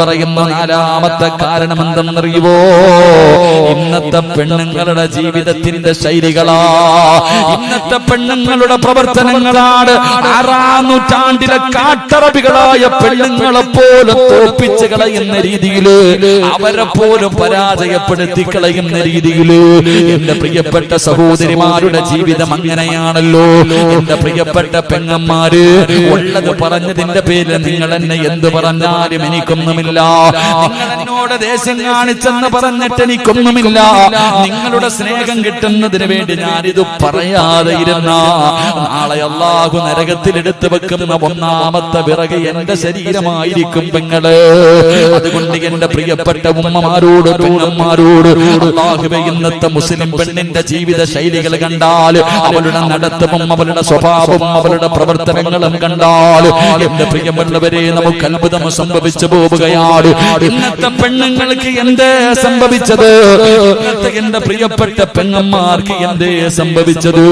പറയുന്ന നാലാമത്തെ കാരണം എന്തെന്നറിയുവോ? ഇന്നത്തെ പെണ്ണുങ്ങളുടെ ജീവിതത്തിന്റെ ശൈലികളാ, ഇന്നത്തെ പെണ്ണുങ്ങളുടെ പ്രവർത്തനങ്ങളാണ്. 6-ാം നൂറ്റാണ്ടിലെ കാട്ടറബികളായ പെണ്ണുങ്ങളെ പോലും തോപ്പിച്ച് കളയുന്ന രീതിയില്, അവരെ പോലും പരാജയപ്പെടുത്തി കളയുന്ന രീതിയില്. എന്റെ പ്രിയപ്പെട്ട സഹോദരിമാരുടെ ജീവിതം അങ്ങനെയാണല്ലോ. എന്റെ പ്രിയപ്പെട്ട പെങ്ങന്മാര്, ഉള്ളത് പറഞ്ഞതിന്റെ പേരിൽ നിങ്ങൾ എന്നെ എന്ത് പറഞ്ഞാലും എനിക്കൊന്നുമില്ല. നിങ്ങൾ എന്നോട് ദേശം കാണിച്ചെന്ന് പറഞ്ഞിട്ട് എനിക്കൊന്നുമില്ല. നിങ്ങളുടെ സ്നേഹം കിട്ടുന്നതിന് വേണ്ടി ഞാനിത് പറയാതെ ഇരുന്ന നാളെ അല്ലാഹു നരകത്തിൽ എടുത്തു വെക്കുന്ന 1-ാമത്തെ വിറക് എന്റെ ശരീരമായിരിക്കും പെങ്ങള്. അതുകൊണ്ട് എന്റെ പ്രിയപ്പെട്ട ഉമ്മമാരോട് പെങ്ങന്മാരോട്, അല്ലാഹുവേ, ഇന്നത്തെ മുസ്ലിം പെണ്ണിന്റെ ജീവിത ശൈലികൾ കണ്ടാൽ, അവളുടെ നടത്തവും അവളുടെ സ്വഭാവവും അവളുടെ പ്രവർത്തനങ്ങളും കണ്ടാൽ എന്റെ പ്രിയമുള്ളവരെ നമുക്ക് അത്ഭുതം സംഭവിച്ചു പോവുകയാണ്. ഇന്നത്തെ പെണ്ണുങ്ങൾക്ക് എന്തേ സംഭവിച്ചത്? ഇന്നത്തെ എന്റെ പ്രിയപ്പെട്ട പെങ്ങന്മാർക്ക് എന്തേ സംഭവിച്ചത്?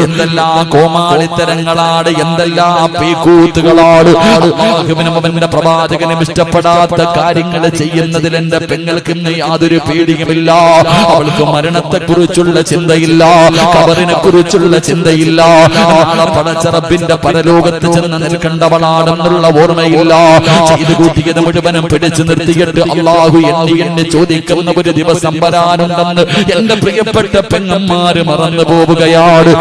എന്തെല്ലാം കോമാളിത്തരങ്ങളാണ്, എന്തെല്ലാം പീക്കൂത്തുകളാണ്. അല്ലാഹുവിനും അവന്റെ പ്രവാചകനും ഇഷ്ടപ്പെടാത്ത കാര്യങ്ങൾ ചെയ്യുന്നതിൽ എന്റെ പെങ്ങൾക്ക് യാതൊരു പേടിയുമില്ല. അവൾക്ക് മരണത്തെ കുറിച്ചുള്ള ചിന്തയില്ല, ഖബറിനെ കുറിച്ചുള്ള ചിന്തയില്ല, നാളെ പടച്ച റബ്ബിന്റെ പരലോകത്ത് ചെന്ന് നിൽക്കേണ്ടവളാണെന്നുള്ള ഓർമ്മയില്ല. ചെയ്തു കൂട്ടിയത് മുഴുവനും പിടിച്ചു നിർത്തിയിട്ട് അല്ലാഹു എണ്ണി ചോദിക്കുന്ന ഒരു ദിവസം വരാനുണ്ടെന്ന് എന്റെ പ്രിയപ്പെട്ട പെങ്ങന്മാര് മറന്നു പോവുകയാണ്.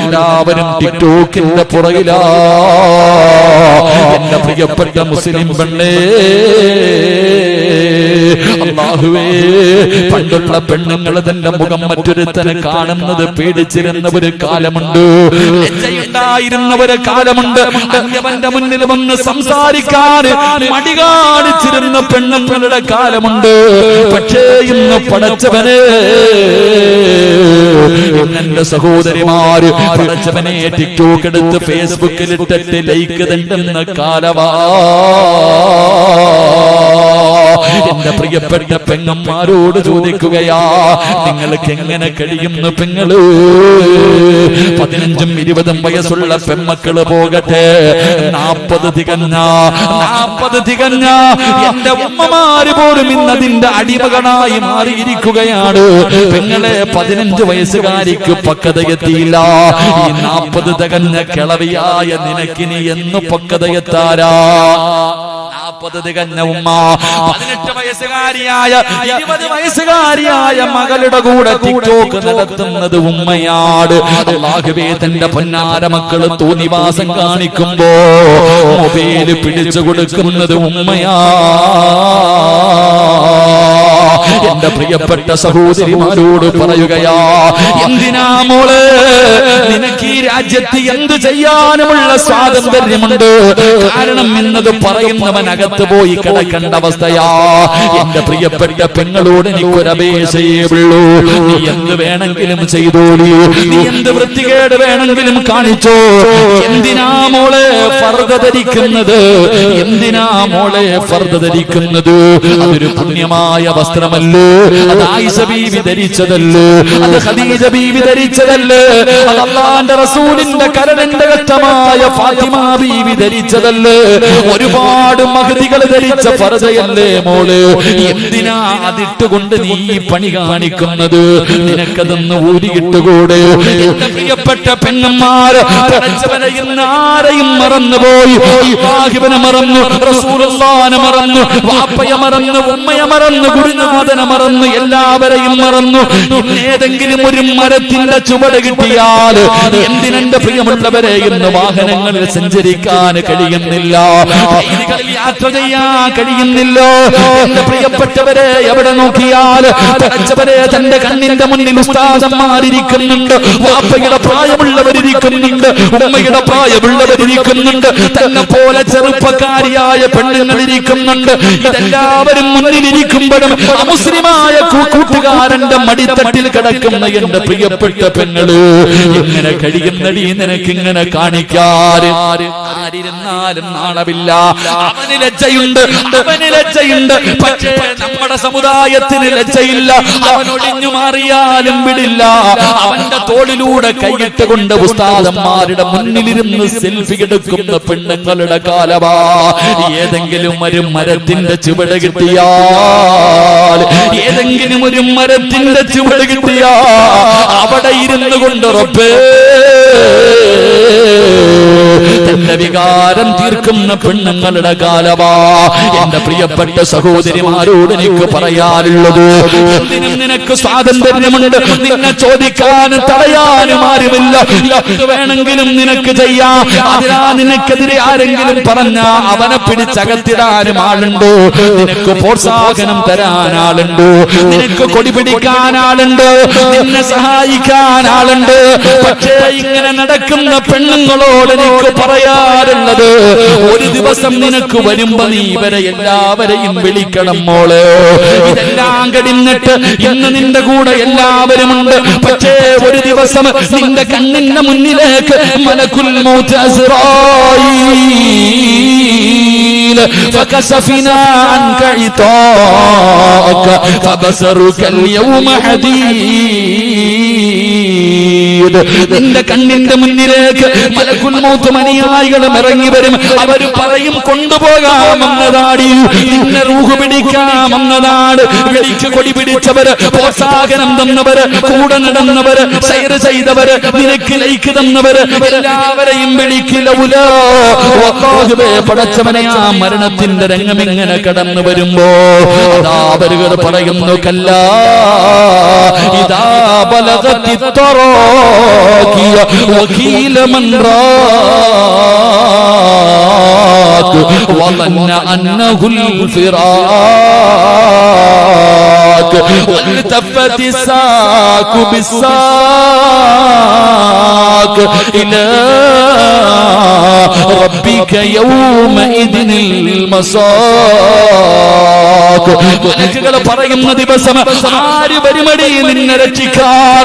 എല്ലാവരും ടിക്ടോക്കിന്റെ പുറകിലാ. എന്റെ പ്രിയപ്പെട്ട മുസ്ലിം പെണ്ണേ, അല്ലാഹുവേ, പണ്ടുള്ള പെണ്ണുങ്ങൾ തന്റെ മുഖം മറ്റൊരുത്തനെ കാണുന്നത് പേടിച്ചിരുന്ന ഒരു കാലമുണ്ട്, ലജ്ജയുണ്ടായിരുന്ന ഒരു കാലമുണ്ട്. അന്യവന്റെ മുന്നിൽ വന്ന് സംസാരിക്കാൻ മടി കാണിച്ചിരുന്ന പെണ്ണുങ്ങളുടെ കാലമുണ്ട്. പക്ഷേ ഇന്ന് പടച്ചവനെ, എന്റെ സഹോദരിമാര് പടച്ചവനെ ടിക്ടോക്ക് എടുത്ത് ഫേസ്ബുക്കിൽ ഇട്ടിട്ട് ലൈക്ക് തണ്ടുന്ന കാലവാ. എന്റെ പ്രിയപ്പെട്ട പെങ്ങന്മാരോട് ചോദിക്കുകയാ, നിങ്ങൾക്ക് എങ്ങനെ കഴിയുന്നു പെങ്ങള്? 15ഉം 20ഉം വയസ്സുള്ള പെമ്മക്കള് പോകട്ടെ, 40 തികഞ്ഞ എന്റെ ഉമ്മമാര് പോലും ഇന്നതിന്റെ അടിമകളായി മാറിയിരിക്കുകയാണ്. പെങ്ങളെ, 15 വയസ്സുകാരിക്ക് പക്വതയെത്തിയില്ല. ഈ 40 തികഞ്ഞ കിളവിയായ നിനക്കിനി എന്ന് പക്വതയെത്താരാ? 40 തികഞ്ഞ ഉമ്മ 18 വയസ്സുകാരിയായ 20 വയസ്സുകാരിയായ മകളുടെ കൂടെ ടിക്ടോക്ക് നടത്തുന്നത് ഉമ്മയാണ്. അല്ലാഹുവേ, തന്റെ പൊന്നാര മക്കള് തോന്നിവാസം കാണിക്കുമ്പോ മൊബൈല് പിടിച്ചു കൊടുക്കുന്നത് ഉമ്മയാ. എന്റെ പ്രിയപ്പെട്ട സഹോദരിമാരോട് പറയുകയാ, എന്തിനാ മോളെ നിനക്ക് ഈ രാജ്യത്ത് എന്ത് ചെയ്യാനുമുള്ള സ്വാതന്ത്ര്യമുണ്ട്. കാരണം ഇന്നത് പറയുന്നവൻ അകത്ത് പോയി കിടക്കേണ്ട അവസ്ഥയാ. എന്റെ പ്രിയപ്പെട്ട പെങ്ങളോട് എനിക്കൊരപേക്ഷയേ ഉള്ളൂ, നീ എന്ത് വേണമെങ്കിലും ചെയ്തോളൂ, നീ എന്ത് വൃത്തികേട് വേണമെങ്കിലും കാണിച്ചോ. എന്തിനാ മോളെ ഫർദ ധരിക്കുന്നത്? എന്തിനാ മോളെ ഫർദ ധരിക്കുന്നത്? അതൊരു പുണ്യമായ വസ്ത്രമല്ലേ? അത് ആയിഷ ബീവി ധരിച്ചതല്ലേ? അത് ഖദീജ ബീവി ധരിച്ചതല്ലേ? അത് അല്ലാഹുവിന്റെ റസൂലിന്റെ കരളിന്റെ ഘട്ടമായ ഫാത്തിമ ബീവി ധരിച്ചതല്ലേ? ഒരുപാട് മഹദികൾ ധരിച്ച ഫർദയല്ലേ മോള്? എന്തിനാ അതിട്ടുകൊണ്ട് നീ ഈ പണി കാണിക്കുന്നത്? നിനക്കതൊന്ന് ഊരിയിട്ടുകൂടെ? എന്റെ പ്രിയപ്പെട്ട പെങ്ങന്മാര്, ആരെയും മറന്നുപോയി. അല്ലാഹുവിനെ മറന്നു, റസൂലുള്ളാഹിനെ മറന്നു, വാപ്പയെ മറന്നു, ഉമ്മയെ മറന്നു, ഗുരുനാഥനെ മറന്നു, എല്ലാവരെയും മറന്നു. ഏതെങ്കിലും ഒരു മരത്തിന്റെ ചുവട് കിട്ടിയാൽ എന്തിനെന്റെ പ്രിയമുള്ളവരെ ഇന്ന് വാഹനങ്ങളിൽ സഞ്ചരിക്കാൻ കഴിയുന്നില്ല, ട്രെയിനുകളിൽ യാത്ര ചെയ്യാൻ കഴിയുന്നില്ല. എന്റെ പ്രിയപ്പെട്ടവരെ, എവിടെ നോക്കിയാൽ തന്റെ കണ്ണിന്റെ മുന്നിൽ ഉസ്താദന്മാരിയ്ക്കുന്നുണ്ട്, വാപ്പയുടെ പ്രായമുള്ളവരിയ്ക്കുന്നുണ്ട്, ഉമ്മയുടെ പ്രായമുള്ളവരിയ്ക്കുന്നുണ്ട്, തന്നെ പോലെ ചെറുപ്പക്കാരിയായ പെണ്ണുങ്ങളിരിക്കുന്നുണ്ട്. ഇതെല്ലാവരും മുന്നിലിരിക്കുമ്പോഴും അമുസ്ലിമായ കൂട്ടുകാരന്റെ മടിത്തട്ടിൽ കിടക്കുന്ന എന്റെ പ്രിയപ്പെട്ട പെങ്ങള് എങ്ങനെ കഴിയുന്നടി നിനക്കിങ്ങനെ കാണിക്കാറ്? ആരിരുന്നാലും നാണമില്ല. അവന് ലജ്ജയുണ്ട്, അവന് ലജ്ജയുണ്ട്. പക്ഷേ നമ്മുടെ സമുദായത്തിന് ലജ്ജയില്ല. അവനൊഴിഞ്ഞു മാറിയാലും വിടില്ല. അവന്റെ തോളിലൂടെ കൈയിട്ടുകൊണ്ട് ഉസ്താദന്മാരുടെ മുന്നിലിരുന്ന് സെൽഫി എടുക്കുന്ന പെണ്ണുങ്ങളുടെ കാലമാ. ഏതെങ്കിലും ഒരു മരത്തിന്റെ ചുവട് കിട്ടിയാൽ, ഏതെങ്കിലും ഒരു മരത്തിന്റെ ചുവട് കിട്ടിയാ അവിടെ ഇരുന്നു കൊണ്ട് റബ്ബേ തന്റെ വികാരം തീർക്കുന്ന പെണ്ണുങ്ങളുടെ കാലമാ. എന്റെ പ്രിയപ്പെട്ട സഹോദരിമാരോട് എനിക്ക് പറയാനുള്ളത്, എന്തിനും നിനക്ക് സ്വാതന്ത്ര്യമുണ്ട്. നിന്നെ ചോദിക്കാനും തടയാനും ആരുമില്ല. എന്ത് വേണമെങ്കിലും നിനക്ക് ചെയ്യാം. അതിനാ നിനക്കെതിരെ ആരെങ്കിലും പറഞ്ഞ അവനെ പിടിച്ചകത്തിടാനും ആളുണ്ട്. നിനക്ക് പ്രോത്സാഹനം തരാൻ ആളുണ്ട്. നിനക്ക് കൊടി പിടിക്കാൻ ആളുണ്ട്. നിന്നെ സഹായിക്കാൻ ആളുണ്ട്. പക്ഷേ ഇങ്ങനെ നടക്കുന്ന പെണ്ണുങ്ങളോട് എനിക്ക് പറയാറുള്ളത്, ഒരു ദിവസം നിനക്ക് വരുമ്പോ നീ ഇവരെ എല്ലാവരെയും വിളിക്കണം മോള്. ഇതെല്ലാം കഴിഞ്ഞിട്ട് ഇന്ന് നിന്റെ കൂടെ എല്ലാവരുമുണ്ട്. പക്ഷേ ഒരു ദിവസം നിന്റെ കണ്ണിന്റെ മുന്നിലേക്ക് മലക്കുൽ മൗത്ത് അസ്റായീൽ ഫകശഫനാ അൻക ഇതാക ഫബസറുക അൽയൗമ ഹദീദ്. നിന്റെ കണ്ണിന്റെ മുന്നിലേക്ക് മലക്കുൽ മൗത്ത് മനിയായികളും ഇറങ്ങി വരും. അവർ പറയും കൊണ്ടുപോകാമെന്നതാടി, നിന്നെ റൂഹ് പിടിക്കാമെന്നതാണ്. വിളിക്ക് കൊടി പിടിച്ചവര്, പ്രോത്സാഹനം തന്നവര്, കൂടെ നടന്നവര്, സൈർ ചെയ്തവര്, നിനക്ക് ലൈക്ക് തന്നവര് എല്ലാവരെയും വിളിക്കില്ല. പടച്ചവനെ, ആ മരണത്തിന്റെ രംഗം ഇങ്ങനെ കടന്നു വരുമ്പോ അവരുകൾ പറയുന്നു, കല്ല ഇതാ ബലഗത്തി തറാഖിയ വകീല മൻ റാഖ വظن أنه الفراق والتفت الساق بالساق إلى ربك يومئذ المساق. മലക്കുകൾ പറയുന്ന ദിവസം ആര് വരുമടി നിന്നെ രക്ഷിക്കാൻ?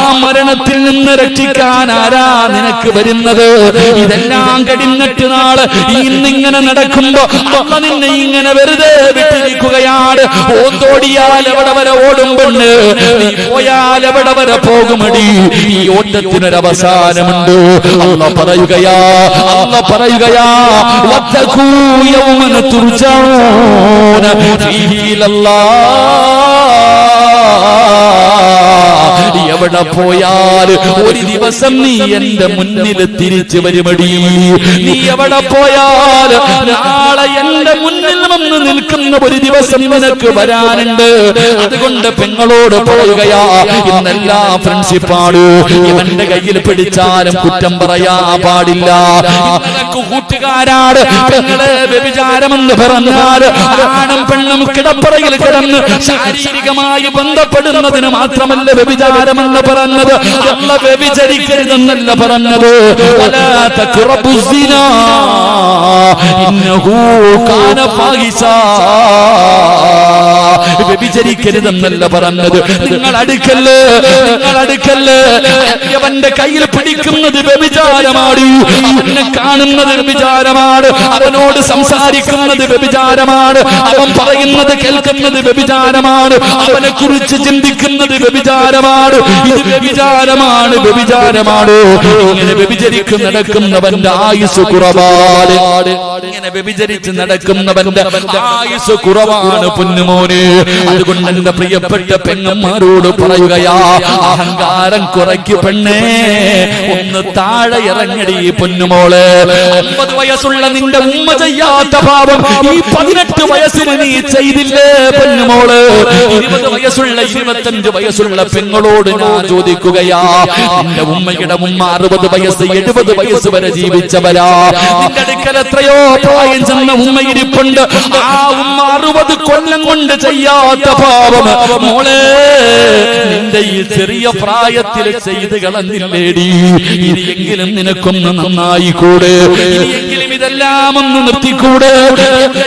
ആ മരണത്തിൽ നിന്ന് രക്ഷിക്കാൻ ആരാ നിനക്ക് വരുന്നത്? ഇതെല്ലാം കഴിഞ്ഞിട്ട് നാളെ ഇന്നിങ്ങനെ നടക്കുമ്പോ അമ്മ നിന്നെ ഇങ്ങനെ വെറുതെ വിട്ടിരിക്കുകയാണ്. ഓന്തോടിയാൽ എവിടെ വരെ ഓടും പെണ്ണ്, നീ പോയാൽ എവിടെ വരെ പോകുമടി? ഈ ഓട്ടത്തിനൊരവസാനമുണ്ട്. അല്ലാഹ് പറയുകയാ, അല്ലാഹ് പറയുകയാ, വത്തഖൂ യൗമൻ തുർജഊന ഫീഹി ഇലല്ലാഹ്. എവിടെ പോയാൽ ഒരു ദിവസം നീ എന്റെ മുന്നിൽ തിരിച്ചു വരുമടി. നീ എവിടെ പോയാൽ നാളെ എന്റെ മുന്നിൽ വന്ന് നിൽക്കുന്ന ഒരു ദിവസം നിനക്ക് വരാനുണ്ട്. അതുകൊണ്ട് പെങ്ങളോട് പറയുകയാ, ഇന്നെല്ലാം ഫ്രണ്ട്ഷിപ്പാണ്. ഇവന്റെ കയ്യിൽ പിടിച്ചാലും കുറ്റം പറയാ പാടില്ല. നിനക്ക് കൂട്ടുകാരാണ്. പെങ്ങളെ വ്യഭിചാരമെന്ന് പറഞ്ഞാൽ ആണും പെണ്ണും കിടപ്പറയിൽ കിടന്ന് ശാരീരികമായി ബന്ധപ്പെടുന്നതിന് മാത്രമല്ല വ്യഭിചാരമെന്ന് പറഞ്ഞത്. അല്ല വ്യഭിചരിക്കരുതെന്നല്ല പറഞ്ഞത്. വലാ തഖറബുസ് സിനാ ഇന്നഹു കാന ഫാഹിശാ. വ്യഭിചരിക്കരുതെന്നല്ല പറഞ്ഞത്. നിങ്ങൾ അടുക്കല്ലേ, നിങ്ങൾ അടുക്കല്ലേ. അവന്റെ കയ്യിൽ പിടിക്കുന്നത് വ്യഭിചാരമാണ്. അവനെ കാണുന്നത് വ്യഭിചാരമാണ്. അവനോട് സംസാരിക്കുന്നത് വ്യഭിചാരമാണ്. അവൻ പറയുന്നത് കേൾക്കുന്നത് വ്യഭിചാരമാണ്. അവനെ കുറിച്ച് ചിന്തിക്കുന്നത് വ്യഭിചാരമാണ്. ഇത് വ്യഭിചാരമാണ്, വ്യഭിചാരമാണ്. ഇങ്ങനെ വ്യഭിചരിച്ച് നടക്കുന്നവന്റെ ആയുസ് കുറവാണ്. ഇങ്ങനെ വ്യഭിചരിച്ച് നടക്കുന്നവന്റെ ആയുസ് കുറവാണ് പൊന്നുമോനെ. അതുകൊണ്ട് എന്റെ പ്രിയപ്പെട്ട പെങ്ങന്മാരോട് പറയുകയാ, അഹങ്കാരം കുറയ്ക്കു പെണ്ണേ, ഒന്ന് താഴെ ഇറങ്ങടി പൊന്നുമോളെ. 50 വയസ്സുള്ള നിന്റെ ഉമ്മ ചെയ്യാത്ത പാപം ഈ 18 വയസ്സിന് നീ ചെയ്തില്ലേ പൊന്നുമോള്? 20 വയസ്സുള്ള 25 വയസ്സുള്ള പെങ്ങളോട് ഞാൻ ചോദിക്കുകയാ, നിന്റെ ഉമ്മയുടെ ഉമ്മ 60 വയസ്സ് 70 വയസ്സ് വരെ ജീവിച്ചവരാ. നിന്റെ അടുക്കൽ എത്രയോ പ്രായം ചെന്ന ഉമ്മ ഇരിപ്പുണ്ട്. ആ ഉമ്മ 60 കൊല്ലം കൊണ്ട് ചെയ്യാത്ത പാപം മോളെ നിന്റെ ഈ ചെറിയ പ്രായത്തിൽ ചെയ്ത് കളഞ്ഞില്ലേടി. ഇനിയെങ്കിലും നിനക്കൊന്ന് നന്നായി കൂടെ, ഇനിയെങ്കിലും ഇതെല്ലാം ഒന്ന് നിർത്തിക്കൂടെ.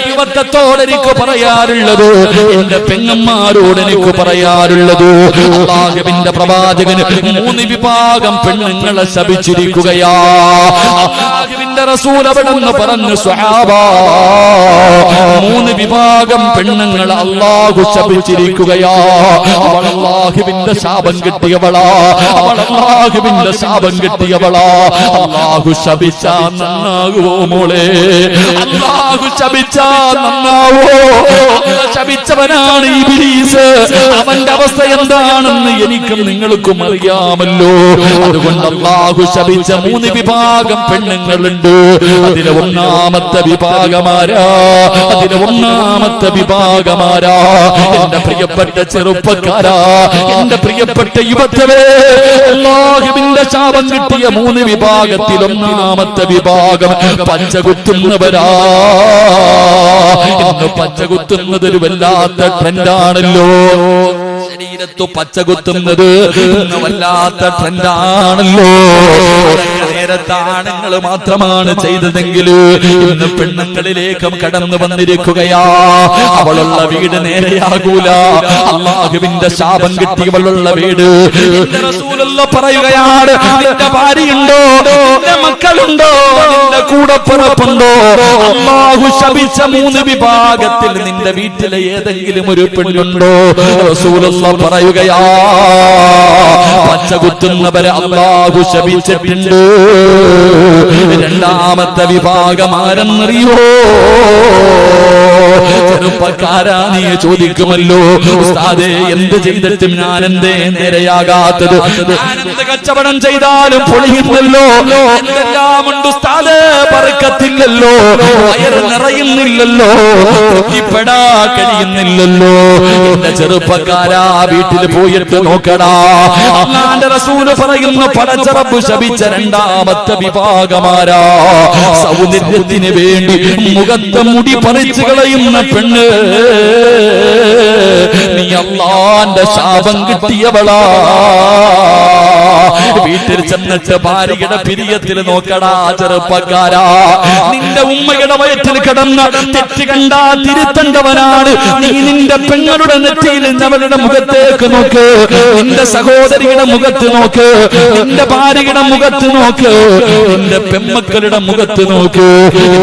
യുവത്വത്തോട് എനിക്ക് പറയാറുള്ളത്, എന്റെ പെങ്ങന്മാരോട് എനിക്ക് പറയാറുള്ളത്, അല്ലാഹുവിന്റെ പ്രവാചകന് 3 വിഭാഗം പെണ്ണുങ്ങളെ ശപിച്ചിരിക്കുകയാ. അല്ലാഹുവിന്റെ റസൂൽ അവിടെന്ന് പറഞ്ഞു, സ്വഹാബാ 3 വിഭാഗം പെണ്ണുങ്ങളെ അല്ലാഹു ശപിച്ചിരിക്കുകയാ. അവൾ അല്ലാഹുവിന്റെ ശാപം കിട്ടിയവളാ, അവൾ അല്ലാഹുവിന്റെ ശാപം കിട്ടിയവളാ. അല്ലാഹു ശപിച്ചാ നന്നാകുവോ മോളെ? അല്ലാഹു ശപിച്ചാ നന്നാവോ? ശപിച്ചവനാണ് ഇബ്ലീസ്. അവന്റെ അവസ്ഥ എന്താണെന്ന് എനിക്കും നിങ്ങൾക്കും അറിയാമല്ലോ. അതുകൊണ്ട് അല്ലാഹു ശപിച്ച 3 വിഭാഗം പെണ്ണുങ്ങളുണ്ട്. അതിലെ ഒന്നാമത്തെ വിഭാഗമാരാ, അതിലെ ഒന്നാമത്തെ വിഭാഗമാരാ? എന്റെ പ്രിയപ്പെട്ട ചെറുപ്പക്കാരാ, എന്റെ പ്രിയപ്പെട്ട യുവത്വേ, അല്ലാഹുവിന്റെ ശാപം കിട്ടിയ 3 വിഭാഗത്തിൽ ഒന്നാമത്തെ വിഭാഗം പച്ചകുത്തുന്നവരാ. ഇന്ന് പച്ചകുത്തുന്നത് ഒരു വല്ലാത്ത ട്രെൻഡാണല്ലോ. ശരീരത്ത് പച്ചകുത്തുന്നത് ഇന്ന് വല്ലാത്ത ട്രെൻഡാണല്ലോ. നേരത്തെ ആണുങ്ങൾ മാത്രമാണ് ചെയ്തതെങ്കിൽ ഇന്ന് പെണ്ണുങ്ങളിലേക്കും കടന്നു വന്നിരിക്കുകയാ. അവളുള്ള വീട് നേരെയാകൂല. അല്ലാഹുവിന്റെ ശാപം കിട്ടിയവളുള്ള വീട്. റസൂലുള്ളാഹി പറയുകയാണ്, നിന്റെ ഭാര്യയുണ്ടോ, നിന്റെ മക്കളുണ്ടോ, നിന്റെ കൂടപ്പിറപ്പുണ്ടോ, അല്ലാഹു ശപിച്ച 3 വിഭാഗത്തിൽ നിന്റെ വീട്ടിലെ ഏതെങ്കിലും ഒരു പെണ്ണുണ്ടോ? റസൂലുള്ളാഹി പറയുകയാ, പച്ചകുത്തുന്നവരെ അല്ലാഹു ശപിച്ചിട്ടുണ്ട്. രണ്ടാമത്തെ വിഭാഗം ആരെന്നറിയോ? ചെറുപ്പക്കാരാ, നീ ചോദിക്കുമല്ലോ, ഉസ്താദേ എന്ത് ചെയ്തിട്ടും ഞാൻ എന്തേ നേരെയാകാത്തത്? ഞാനെന്ത് കച്ചവടം ചെയ്താലും പൊളിയുന്നല്ലോ, എന്തെല്ലാം ഉണ്ട് ഉസ്താദേ, പറക്കത്തില്ലല്ലോ, വയറ് നിറയുന്നില്ലല്ലോ, തൃപ്തിപ്പെടാ കഴിയുന്നില്ലല്ലോ. എന്റെ ചെറുപ്പക്കാരാ, വീട്ടിൽ പോയിട്ട് നോക്കടാ. അല്ലാഹുവിന്റെ റസൂൽ പറയുന്നു, പടച്ച റബ്ബ് ശപിച്ച രണ്ടാമത്തെ വിഭാഗമാരാ? സൗന്ദര്യത്തിന് വേണ്ടി മുഖത്തെ മുടി പറിച്ചു കളയുന്ന പെണ്ണ്. നീ അല്ലാഹുവിന്റെ ശാപം കിട്ടിയവളാ. വീട്ടിൽ ചെന്നിട്ട് ഭാര്യയുടെ പിരിയത്തിൽ നോക്കടാ ചെറുപ്പക്കാരാ. നിന്റെ ഉമ്മയുടെ വയറ്റിൽ കിടന്ന തെറ്റ് കണ്ടാ തിരുത്തേണ്ടവനാണ് നീ. നിന്റെ പെങ്ങളുടെ നെറ്റിയിൽ അവരുടെ മുഖത്തേക്ക് നോക്ക്, നിന്റെ സഹോദരിയുടെ മുഖത്ത് നോക്ക്, നിന്റെ ഭാര്യയുടെ മുഖത്ത് നോക്ക്, നിന്റെ പെമ്മക്കളുടെ മുഖത്ത് നോക്ക്.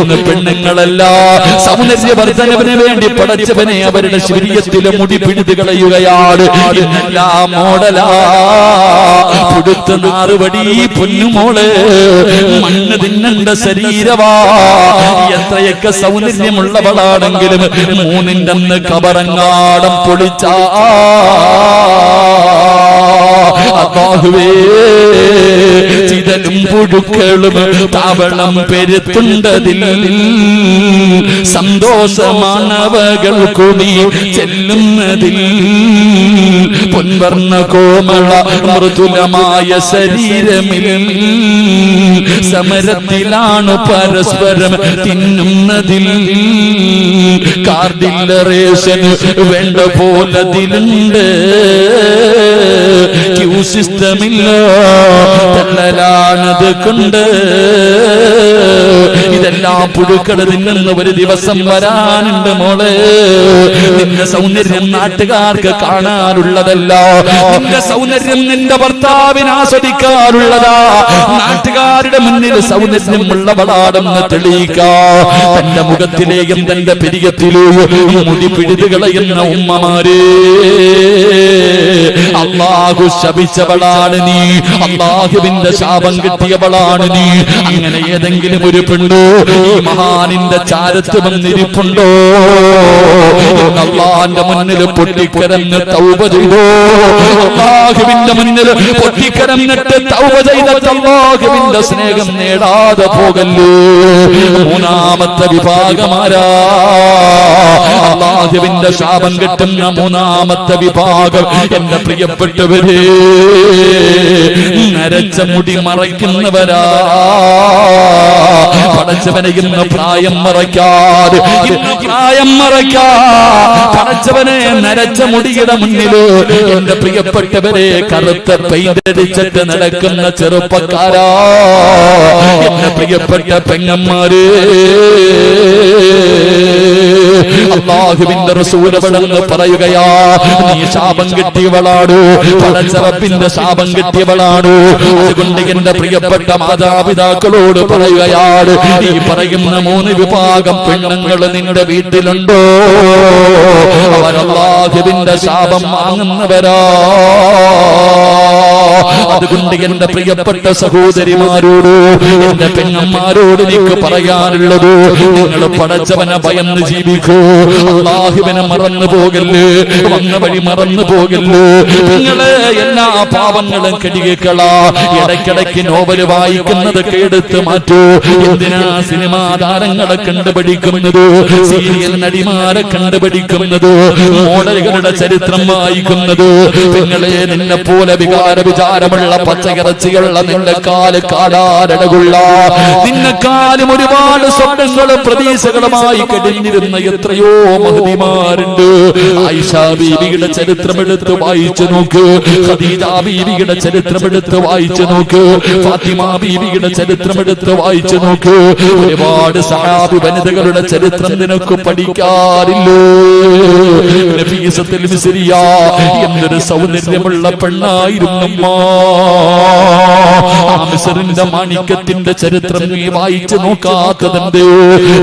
ഇന്ന് പെണ്ണുങ്ങളല്ല സൗന്ദര്യവർദ്ധനവിന് വേണ്ടി പടച്ചവനെ അവരുടെ ശരീരത്തിലെ മുടി പിടിതു കളയുകയാണ്. ഇന്നെല്ലാം മോഡലാ, പുടുത്ത നാറുപടി പൊന്നുമോള്, മണ്ണ് തിന്നണ്ട ശരീരവാ. എത്രയൊക്കെ സൗന്ദര്യമുള്ളവളാണെങ്കിലും 3ന്റെ അന്ന് കബറങ്ങാടം പൊളിച്ചാ അല്ലാഹുവേ, ചിതലും പുഴുക്കളും താവളം പെരുത്തുണ്ടതിൽ സന്തോഷമാണവകൾ കൂടി ചെല്ലുന്നതിൽ. പൊൻവർണ്ണ കോമള മൃദുലമായ ശരീരമിൽ സമരത്തിലാണ് പരസ്പരം തിന്നുന്നതിൽ. കാർഡില്ലറേഷൻ വേണ്ട പോലതിലുണ്ട്, ക്യൂ സിസ്റ്റമില്ല, തള്ളലാണത് കൊണ്ട്. ഇതെല്ലാം പുഴുക്കള് തിന്നുന്ന ഒരു ദിവസം വരാനുണ്ട് മോളെ. നിന്റെ സൗന്ദര്യം നാട്ടുകാർക്ക് കാണാനുള്ളതല്ല, നിന്റെ സൗന്ദര്യം നിന്റെ ഭർത്താവിന് ആസ്വദിക്കാനുള്ളതാ. നാട്ടുകാരുടെ മുന്നിൽ സൗന്ദര്യമുള്ളവളാണെന്ന് തെളിയിക്കാ. തന്റെ മുഖത്തിലെയും തന്റെ പെരിയത്തിലെയും മുടി പിടിതു കളയുന്ന ഉമ്മമാരെ, അല്ലാഹു ശപിച്ചവളാണ് നീ, അല്ലാഹുവിന്റെ ശാപം കിട്ടിയവളാണ് നീ. അങ്ങനെ ഏതെങ്കിലും ഒരു പെണ്ണോ ഈ മഹാനിന്റെ ചാരത്ത് വന്നിരിപ്പുണ്ടോ? അല്ലാഹുവിന്റെ മുന്നിൽ പൊട്ടിക്കരഞ്ഞ് തൗബ ചെയ്തോ? അല്ലാഹുവിന്റെ മുന്നിൽ പൊട്ടിക്കരഞ്ഞിട്ട് തൗബ ചെയ്തിട്ട് അല്ലാഹുവിന്റെ സ്നേഹം നേടാതെ പോകല്ലേ. മൂന്നാമത്തെ വിഭാഗമാരാ? അല്ലാഹുവിന്റെ ശാപം കിട്ടുന്ന മൂന്നാമത്തെ വിഭാഗം എന്റെ പ്രിയപ്പെട്ടവരെ, നരച്ച മുടി മറയ്ക്കുന്നവരാ. പടച്ചവനെ ഇന്ന് പ്രായം മറയ്ക്കാതെ, ഇന്ന് പ്രായം മറയ്ക്കാ പടച്ചവനെ നരച്ച മുടിയുടെ മുന്നില് എന്റെ പ്രിയപ്പെട്ടവരെ കറുത്ത പെയിന്റടിച്ചിട്ട് നടക്കുന്ന ചെറുപ്പക്കാരാ, എന്റെ പ്രിയപ്പെട്ട പെങ്ങന്മാര്, അല്ലാഹുവിന്റെ റസൂൽ അവിടെന്ന് പറയുകയാ, നീ ശാപം കിട്ടിയവളാണ്, പടച്ചറപ്പിന്റെ ശാപം കിട്ടിയവളാണ്. അതുകൊണ്ട് എന്റെ പ്രിയപ്പെട്ട മാതാപിതാക്കളോട് പറയുകയാണ്, ഈ പറയുന്ന 3 വിഭാഗം പെണ്ണുങ്ങൾ നിന്റെ വീട്ടിലുണ്ടോ? അവർ അല്ലാഹുവിന്റെ ശാപം വാങ്ങുന്നവരാ. അതുകൊണ്ട് എന്റെ പ്രിയപ്പെട്ട സഹോദരിമാരോട്, എന്റെ പെങ്ങന്മാരോട് എനിക്ക് പറയാനുള്ളത്, നിങ്ങൾ പടച്ചവനെ ഭയന്ന് ജീവിക്കൂ, അല്ലാഹുവിനെ മറന്നു പോകല്ലേ, വന്ന വഴി മറന്നു പോകല്ലേ. നിങ്ങളെ എല്ലാ പാപങ്ങളും കെടികളാ. ഇടയ്ക്കിടയ്ക്ക് നോവല് വായിക്കുന്നതൊക്കെ എടുത്ത് മാറ്റൂ. എന്തിനാ സിനിമാ താരങ്ങളെ കണ്ടുപിടിക്കുന്നത്, സീരിയൽ നടിമാരെ കണ്ടുപിടിക്കുന്നത്, മോഡലുകളുടെ ചരിത്രം വായിക്കുന്നത്? നിങ്ങളെ നിന്നെ പോലെ വിചാരമുള്ള പച്ചയിറച്ചിയുള്ള നിന്റെ കാല് കാടാരടകുള്ള നിന്നെക്കാലും ഒരുപാട് സ്വപ്നങ്ങളും പ്രതീക്ഷകളുമായി കഴിഞ്ഞിരുന്ന എത്രയോ മഹതിമാരുണ്ട്. ആയിഷ ബീവിയുടെ ചരിത്രമെടുത്ത് വായിച്ചു നോക്ക്, ഖദീജ ബീവിയുടെ ചരിത്രമെടുത്ത് വായിച്ചു നോക്ക്, ഫാത്തിമ ബീവിയുടെ ചരിത്രമെടുത്ത് വായിച്ചു നോക്ക്. ഒരുപാട് സഹാബി വനിതകളുടെ ചരിത്രം നിനക്ക് പഠിക്കാറില്ലേ? നഫീസത്തുൽ മിസ്രിയ എന്തൊരു സൗന്ദര്യമുള്ള പെണ്ണായിരുന്നമ്മ. ആ മിസ്റിന്റെ മാണിക്യത്തിന്റെ ചരിത്രം നീ വായിച്ചു നോക്കാത്തതുണ്ട്.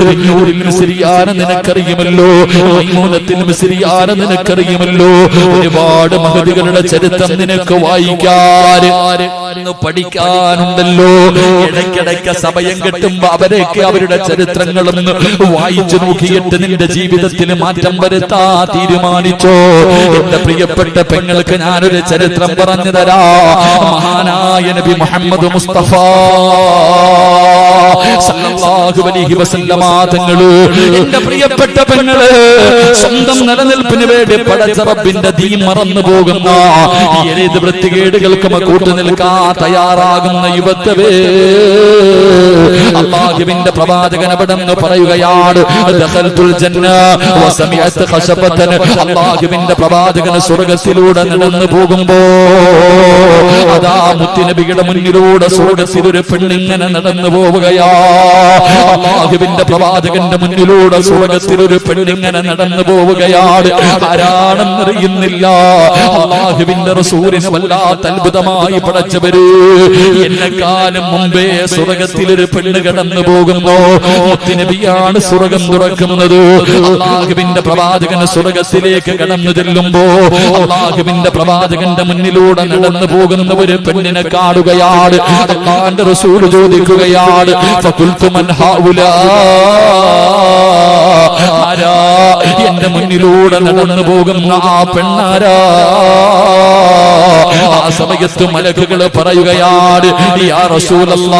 റിന്നൂറിൽ മിസ്രിയാനെ നിനക്കറിയുമല്ലോ, മൈമൂനത്തിൽ മിസ്രിയാനെ നിനക്കറിയുമല്ലോ. ഒരുപാട് മഹദികളുടെ ചരിത്രം നിനക്ക് വായിക്കാൻ പഠിക്കാനുണ്ടല്ലോ. ഇടയ്ക്കിടയ്ക്ക് സമയം കിട്ടുമ്പോ അവരൊക്കെ അവരുടെ ചരിത്രങ്ങളൊന്ന് വായിച്ചു നോക്കിയിട്ട് നിന്റെ ജീവിതത്തിൽ മാറ്റം വരുത്താ തീരുമാനിച്ചോ? എന്റെ പ്രിയപ്പെട്ട പെങ്ങൾക്ക് ഞാനൊരു ചരിത്രം പറഞ്ഞു തരാ. മഹാനായ നബി മുഹമ്മദ് മുസ്തഫ സല്ലല്ലാഹു അലൈഹി വസല്ലമ തങ്ങള്, എന്റെ പ്രിയപ്പെട്ട പെങ്ങള്, സ്വന്തം നിലനിൽപ്പിന് വേണ്ടി പടച്ച റബ്ബിന്റെ ദീൻ മറന്നു പോകുന്ന ഏത് വൃത്തികേടുകൾക്കും കൂട്ടു നിൽക്കാൻ തയ്യാറാകുന്ന യുവത്വേ, അല്ലാഹുവിന്റെ പ്രവാചകൻ അവിടെന്ന് പറയുകയാണ്, ദഖൽതുൽ ജന്ന വസമിഅത് ഖശബതൻ. അല്ലാഹുവിന്റെ പ്രവാചകൻ സ്വർഗ്ഗത്തിലൂടെ നടന്നു പോകുമ്പോ അതാ മുത്തുനബിയുടെ മുന്നിലൂടെ സ്വർഗ്ഗത്തിൽ ഒരു പെണ്ണിങ്ങനെ നടന്നു പോവുകയാ. അല്ലാഹുവിന്റെ പ്രവാചകന്റെ മുന്നിലൂടെ സ്വർഗ്ഗത്തിൽ ഒരു പെണ്ണിങ്ങനെ നടന്നു പോവുകയാണ്. ആരാണെന്നറിയുന്നില്ല. അല്ലാഹുവിന്റെ റസൂലിനെ വല്ലാത്ത അത്ഭുതമായി പടച്ചവര്, എന്നെക്കാലം മുമ്പേ സ്വർഗ്ഗത്തിൽ ഒരു പെണ്ണ് കടന്നു പോകുന്നു. മുത്തുനബിയാണ് സ്വർഗ്ഗം തുറക്കുന്നത്. അല്ലാഹുവിന്റെ പ്രവാചകൻ സ്വർഗ്ഗത്തിലേക്ക് കടന്നു ചെല്ലുമ്പോ അല്ലാഹുവിന്റെ പ്രവാചകന്റെ മുന്നിലൂടെ നടന്നു പോകുന്ന ഒരു പെണ്ണിനെ കാണുകയാണ്. അല്ലാഹുവിന്റെ റസൂൽ ചോദിക്കുകയാണ്, ഫഖുൽതു മൻ ഹൗലാ, ആരാ എന്റെ മുന്നിലൂടെ നടന്നു പോകുന്ന ആ പെണ്ണാരാ? ആ സമയത്ത് മലക്കുകൾ പറയുകയാണ്, യാ റസൂലല്ലാഹ്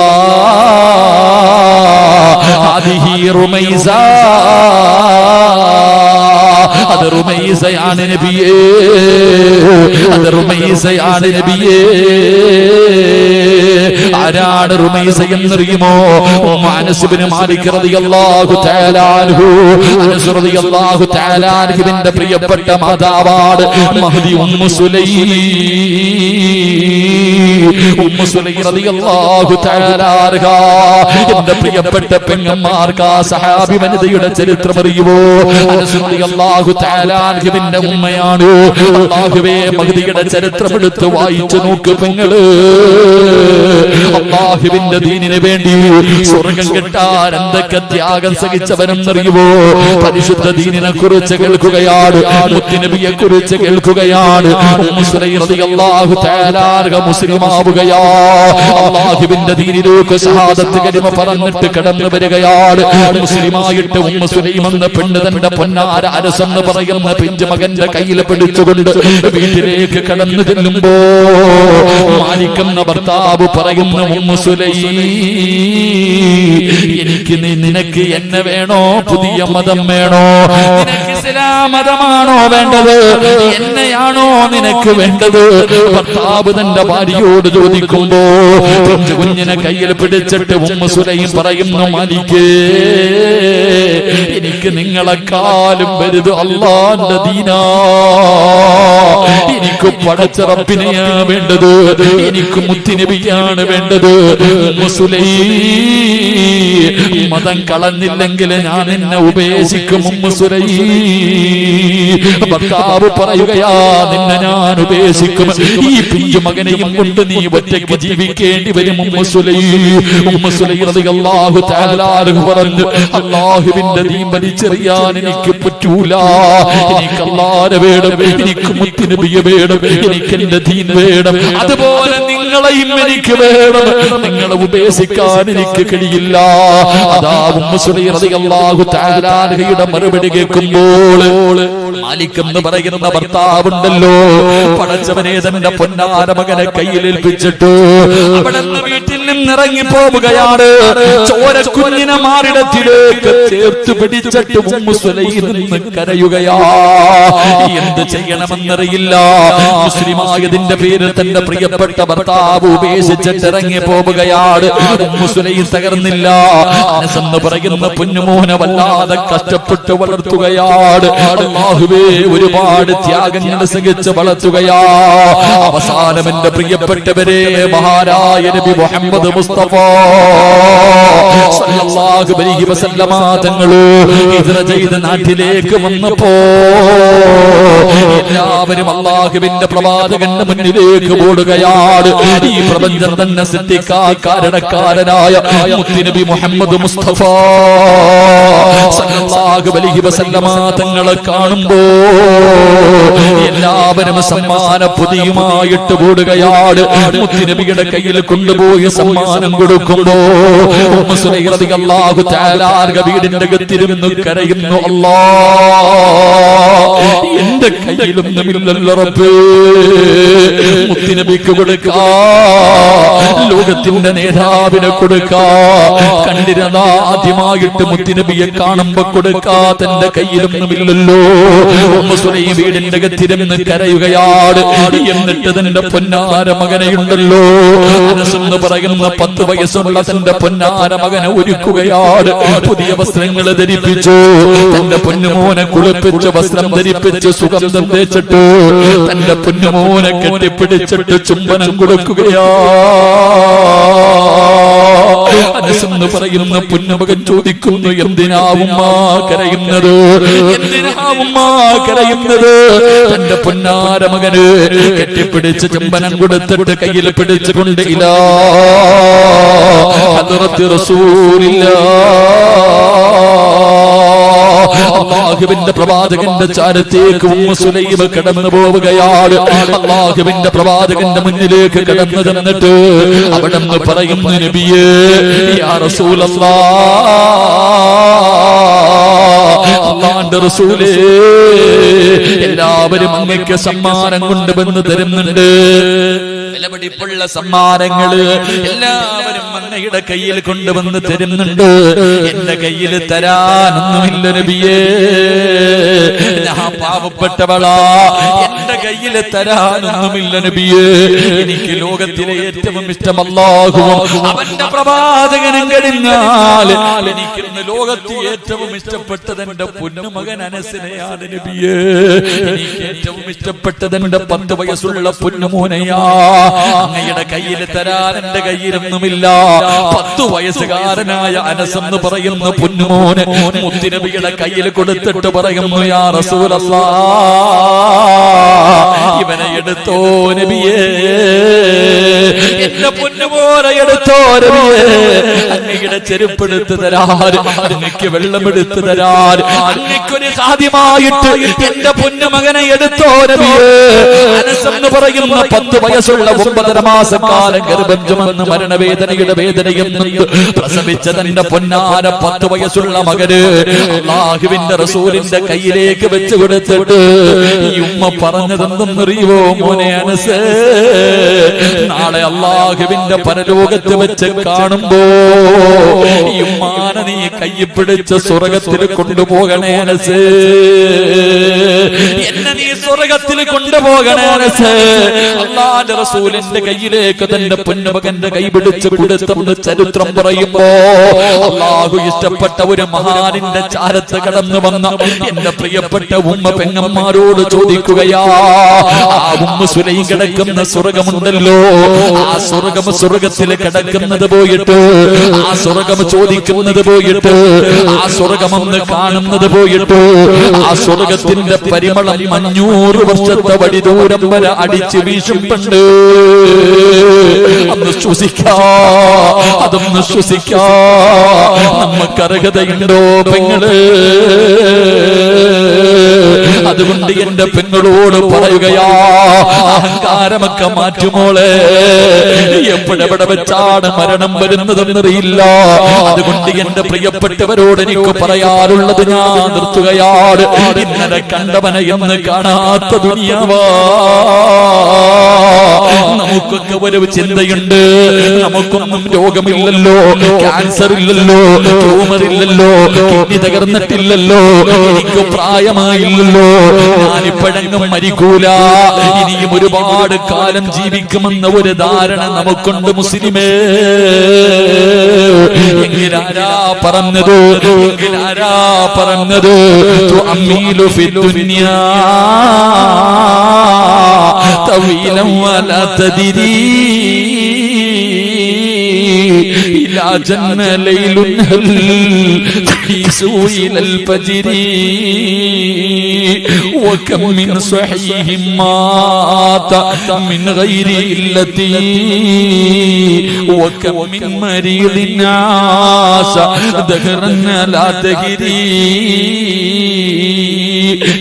ഹാദിഹി റുമൈസ, അത് റുമൈസയാണ് നബിയേ, അത് റുമൈസയാണ് നബിയേ. ആരാണ് റുമൈസ എന്നറിയുമോ? അനസ് ഇബ്നു മാലിക് റളിയല്ലാഹു തആല അൻഹു, അനസ് റളിയല്ലാഹു തആല അൻഹുവിന്റെ പ്രിയപ്പെട്ട മാതാവാണ് മഹ്ദി ഉമ്മു സുലൈം. ഉമ്മു സുലൈം റളിയല്ലാഹു തആല അൻഹാ, എന്റെ പ്രിയപ്പെട്ട പെങ്ങന്മാർക്ക് ആ സഹാബി വനിതയുടെ ചരിത്രം അറിയുമോ? അനസ് റളിയല്ലാഹു തആല അൻഹുവിന്റെ ഉമ്മയാണ്. അല്ലാഹുവേ, മഹ്ദിയുടെ ചരിത്രം എടുത്ത് വായിച്ചു നോക്ക് പെങ്ങള്. അല്ലാഹുവിന്റെ ദീനിന് വേണ്ടി സ്വർഗ്ഗം കിട്ടാൻ എന്തൊക്കെ ത്യാഗം സഹിച്ചവനെന്നറിയുമോ? പരിശുദ്ധ ദീനിനെ കുറിച്ച് കേൾക്കുകയാണ്, മുത്തുനബിയെ കുറിച്ച് കേൾക്കുകയാണ്. ഉമ്മു സുലൈം റളിയല്ലാഹു തആല അൻഹ മുസ്ലിമാവുകയാ. അല്ലാഹുവിന്റെ ദീനിലേക്ക് ഷഹാദത്ത് കലിമ പറഞ്ഞിട്ട് കടന്നു വരികയാണ്. മുസ്ലിമായിട്ട് ഉമ്മു സുലൈം എന്ന പെണ്ണ് തന്റെ പൊന്നാര അനസ് എന്ന് പറയുന്ന പിഞ്ചു മകന്റെ കയ്യിൽ പിടിച്ചുകൊണ്ട് വീട്ടിലേക്ക് കടന്നു ചെല്ലുമ്പോ മാലിക് എന്ന ഭർത്താവ് പറയുന്ന, ഉമ്മു സുലൈം, എനിക്ക് നിനക്ക് എന്നെ വേണോ, പുതിയ മതം വേണോ? നിനക്ക് ഇസ്ലാം മതമാണോ വേണ്ടത്, എന്നെയാണോ നിനക്ക് വേണ്ടത്? ഭർത്താവ് തന്റെ ഭാര്യയോട് ചോദിക്കുമ്പോ കുഞ്ഞിനെ കയ്യിൽ പിടിച്ചിട്ട് ഉമ്മ സുലൈം പറയുന്നു, മാലിക്കേ, എനിക്ക് നിങ്ങളെക്കാളും വലുത് അല്ലാഹുവിന്റെ ദീനാ. എനിക്ക് പടച്ച റബ്ബിനെയാ വേണ്ടത്, എനിക്ക് മുത്തുനബിയാണ് വേണ്ടത്. ഉമ്മ സുലൈം, മതം കളഞ്ഞില്ലെങ്കിൽ ഞാൻ എന്നെ ഉപേക്ഷിക്കും. ഉമ്മ സുലൈം, ഭർത്താവ് പറയുകയാ, നിന്നെ ഞാൻ ഉപേക്ഷിക്കും. ഈ പിഞ്ചു മകനെയും കൊണ്ട് നീ ഒറ്റയ്ക്ക് ജീവിക്കേണ്ടി വരും. ഉമ്മ സുലൈം റളിയല്ലാഹു തആല അൻഹു പറഞ്ഞു, അല്ലാഹുവിന്റെ ദീൻ വലിച്ചെറിയാൻ എനിക്ക് പറ്റൂല. എനിക്ക് അല്ലാഹുവിനെ വേണം, എനിക്ക് മുത്തുനബിയെ വേണം, എനിക്ക് എന്റെ ദീൻ വേണം. അതുപോലെ നിങ്ങളെയും എനിക്ക് വേണം. നിങ്ങളെ ഉപേക്ഷിക്കാൻ എനിക്ക് കഴിയില്ല. അതാ ഉമ്മ സുലൈം റളിയല്ലാഹു തആല അൻഹയുടെ മറുപടി കേൾക്കുമ്പോൾ മാലിക് എന്ന് പറയുന്ന ഭർത്താവുണ്ടല്ലോ, പടച്ചവനെ തന്റെ പൊന്നാര മകനെ കയ്യിലേൽപ്പിച്ചിട്ട് അവിടെ നിന്ന് വീട്ടിൽ നിന്ന് ഇറങ്ങി പോവുകയാണ്. ചോരക്കുഞ്ഞിനെ മാറിടത്തിലേക്ക് ചേർത്ത് പിടിച്ചിട്ട് ഉമ്മു സുലൈം നിന്ന് കരയുകയാ. എന്ത് ചെയ്യണമെന്നറിയില്ല. മുസ്ലിമായതിന്റെ പേരിൽ തന്റെ പ്രിയപ്പെട്ട ഭർത്താവ് ഉപേക്ഷിച്ചിട്ട് ഇറങ്ങി പോവുകയാണ്. Ummu Sulaim തകർന്നില്ല. അനസ് എന്ന് പറയുന്ന പൊന്നുമോനെ വല്ലാതെ കഷ്ടപ്പെട്ട് വളർത്തുകയാണ്. അല്ലാഹുവേ, ഒരുപാട് ത്യാഗങ്ങൾ സഹിച്ച് വളർത്തുകയാ. അവസാനം എന്റെ പ്രിയപ്പെട്ടവരെ, മഹാനായ നബി മുഹമ്മദ് മുസ്തഫ സല്ലല്ലാഹു അലൈഹി വസല്ലമ തങ്ങൾ ഹിജ്റ ചെയ്ത നാട്ടിലേക്ക് വന്നപ്പോ എല്ലാവരും അല്ലാഹുവിന്റെ പ്രവാചകന്റെ മുന്നിലേക്ക് ഓടുകയാണ്. ഈ പ്രപഞ്ചം തന്നെ സൃഷ്ടിക്കാൻ കാരണക്കാരനായ മുത്തുനബി മുഹമ്മദ് മുസ്തഫ സല്ലല്ലാഹു അലൈഹി വസല്ലമ തങ്ങളെ കാണുമ്പോ എല്ലാവരും സമ്മാന പൊതിയുമായിട്ട് ഓടുകയാണ്. മുത്തുനബിയുടെ കയ്യിൽ കൊണ്ടുപോയി സമ്മാനം കൊടുക്കുമ്പോ ഉമ്മു സുലൈം റളിയല്ലാഹു തആല വീടിന്റെ അകത്തിരുന്ന് കരയുന്നു, അല്ലാഹ്, എന്റെ കയ്യിലൊന്നുമില്ലല്ലോ റബ്ബേ, മുത്തുനബിക്ക് കൊടുക്കാ, ലോകത്തിന്റെ നേതാവിനെ കൊടുക്കാ. കണ്ടിരുന്ന ആദ്യമായിട്ട് മുത്തുനബിയെ കാണുമ്പോ കൊടുക്കാ, തന്റെ കയ്യിലൊന്നുമില്ലല്ലോ. ഉമ്മു സുലൈം വീടിന്റെ അകത്തിരുന്ന് കരയുകയാണ്. എന്നിട്ട് തന്റെ പൊന്നാര മകനെയുണ്ടല്ലോ, അനസ് എന്ന് പറയുന്ന 10 വയസ്സുള്ള തന്റെ പൊന്നാര മകനെ ഒരുക്കുകയാണ്. പുതിയ വസ്ത്രങ്ങൾ ധരിപ്പിച്ചു, തന്റെ പൊന്നുമോനെ കുളിപ്പിച്ച് വസ്ത്രം ധരിപ്പിച്ച് സുഗന്ധം തേച്ചിട്ട് തന്റെ പൊന്നുമോനെ കെട്ടിപ്പിടിച്ചിട്ട് ചുംബനം കൊടുക്കുകയാ. അനസ് എന്ന് പറയുന്ന പൊന്നുമകൻ ചോദിക്കുന്നു, എന്തിനാവുമ്മ കരയുന്നത്, എന്തിനാവുമ്മ കരയുന്നത്? തന്റെ പൊന്നാര മകന് കെട്ടിപ്പിടിച്ച് ചുംബനം കൊടുത്തിട്ട് കയ്യിൽ പിടിച്ചുകൊണ്ട് ഇലാ ഹദ്റത്തി റസൂലില്ലാഹ്, അല്ലാഹുവിന്റെ പ്രവാചകന്റെ ചാരത്തേക്ക് ഉമ്മു സുലൈം കടന്നു പോവുകയാണ്. അല്ലാഹുവിന്റെ പ്രവാചകന്റെ മുന്നിലേക്ക് കടന്നു ചെന്നിട്ട് അവിടെ നിന്ന് പറയുന്നു, നബിയേ, യാ റസൂലല്ലാഹ്, അല്ലാഹുവിന്റെ റസൂലേ, എല്ലാവരും അങ്ങേക്ക് സമ്മാനം കൊണ്ടുവന്ന് തരുന്നുണ്ട്. വിലപിടിപ്പുള്ള സമ്മാനങ്ങള് എല്ലാവരും അങ്ങയുടെ കയ്യിൽ കൊണ്ടുവന്ന് തരുന്നുണ്ട്. എന്റെ കയ്യിൽ തരാനൊന്നുമില്ല നബിയേ, ഞാൻ പാവപ്പെട്ടവളാ, എന്റെ കയ്യിൽ തരാനൊന്നുമില്ല നബിയേ. എനിക്ക് ലോകത്തിലെ ഏറ്റവും ഇഷ്ടം അല്ലാഹുവും അവന്റെ പ്രവാചകനും കഴിഞ്ഞാൽ എനിക്കിന്ന് ലോകത്തിൽ ഏറ്റവും ഇഷ്ടപ്പെട്ടത് എന്റെ പൊന്നുമകൻ അനസിനെയാണ് നബിയേ. എനിക്ക് ഏറ്റവും ഇഷ്ടപ്പെട്ടത് എന്റെ 10 വയസ്സുള്ള പൊന്നുമോനെയാ. അങ്ങയുടെ കയ്യിൽ തരാൻ എന്റെ കയ്യിലൊന്നുമില്ല. 10 വയസ്സുകാരനായ അനസ് എന്ന് പറയുന്ന പൊന്നുമോനെ മുത്തുനബിയുടെ കയ്യിൽ കൊടുത്തിട്ട് പറയുന്നു, യാ റസൂലല്ലാഹ്, ഇവനെ എടുത്തോ നബിയേ, എന്റെ പൊന്നുമോനെ എടുത്തോ നബിയേ. അങ്ങയുടെ ചെരുപ്പെടുത്ത് തരാൻ, അങ്ങക്ക് വെള്ളമെടുത്ത് തരാൻ, അങ്ങക്കൊരു സാധ്യമായിട്ട് എന്റെ പൊന്നുമകനെ എടുത്തോ നബിയേ. അനസ് എന്ന് പറയുന്ന 10 വയസ്സുള്ള 9 മാസക്കാലം ഗർഭം ചുമന്ന് മരണവേദനയുടെ വേദനയും പ്രസവിച്ച തന്റെ പൊന്നാര 10 വയസ്സുള്ള മകന് അല്ലാഹുവിന്റെ റസൂലിന്റെ കയ്യിലേക്ക് വെച്ച് കൊടുത്തിട്ട് ഈ ഉമ്മ പറഞ്ഞതെന്തെന്നറിയുവോ മോനെ അനസ്, നാളെ അല്ലാഹുവിന്റെ പരലോകത്ത് വെച്ച് കാണുമ്പോ ഈ ഉമ്മാനെ നീ കയ്യിൽ പിടിച്ച് സ്വർഗത്തിൽ കൊണ്ടുപോകണേ അനസ്. സ്വർഗത്തിൽ കൊണ്ടുപോകണേ അനസ്. അല്ലാഹുവിന്റെ റസൂലിന്റെ കയ്യിലേക്ക് തന്റെ പൊന്നുമകന്റെ കൈ പിടിച്ച് കൊടുത്തെന്ന് ചരിത്രം പറയുമ്പോ അല്ലാഹു ഇഷ്ടപ്പെട്ട ഒരു മഹാനിന്റെ ചാരത്ത് കടന്നു വന്ന എന്റെ പ്രിയപ്പെട്ട ഉമ്മ പെങ്ങന്മാരോട് ചോദിക്കുകയാ, ആ ഉമ്മ സുലൈം കിടക്കുന്ന സ്വർഗമുണ്ടല്ലോ, ആ സ്വർഗത്തിൽ കിടക്കുന്നത് പോയിട്ട്, ആ സ്വർഗം ചോദിക്കുന്നത് പോയിട്ട്, ആ സ്വർഗമെന്ന് കാണുന്നത് പോയിട്ട്, ആ സ്വർഗത്തിന്റെ പരിമളം 500 വർഷത്തെ വടി ദൂരം വരെ അടിച്ച് വീശുന്നുണ്ട്. അന്ന് ശ്വസിക്കാ, അതൊന്ന് ശ്വസിക്കാ നമുക്ക് അർഹതയുണ്ടോ പെങ്ങള്? അതുകൊണ്ട് എന്റെ പെങ്ങളോട് പറയുകയാ, അഹങ്കാരമൊക്കെ മാറ്റുമോളെ, എപ്പോഴെവിടെ വെച്ചാണ് മരണം വരുന്നതെന്നറിയില്ല. അതുകൊണ്ട് എന്റെ പ്രിയപ്പെട്ടവരോട് എനിക്ക് പറയാറുള്ളത് ഞാൻ നിർത്തുകയാണ്. ഇന്നലെ കണ്ടവനെ എന്ന് കാണാത്ത ദുനിയാവാ. നമുക്കൊക്കെ ഒരു ചിന്തയുണ്ട്, നമുക്കൊന്നും രോഗമില്ലല്ലോ, ക്യാൻസർ ഇല്ലല്ലോ, ട്യൂമർ ഇല്ലല്ലോ, കിഡ്നി തകർന്നിട്ടില്ലല്ലോ, എനിക്ക് പ്രായമായില്ലല്ലോ, ഞാനിപ്പോഴെങ്ങും മരിക്കൂല, ഇനിയും ഒരുപാട് കാലം ജീവിക്കുമെന്ന ഒരു ധാരണ നമുക്കുണ്ട് മുസ്ലിമേ. എങ്കിലാരാ പറഞ്ഞത്, എങ്കിലാരാ പറഞ്ഞത് തുഅമ്മീലു ഫിദ്ദുനിയാ തവീലൻ വലാ തദ്രീ إلى جنة ليل هل يسوء إلى الفجر وكم من صحيح مات من غير علة وكم من مريض عاش دهرا لا تجري.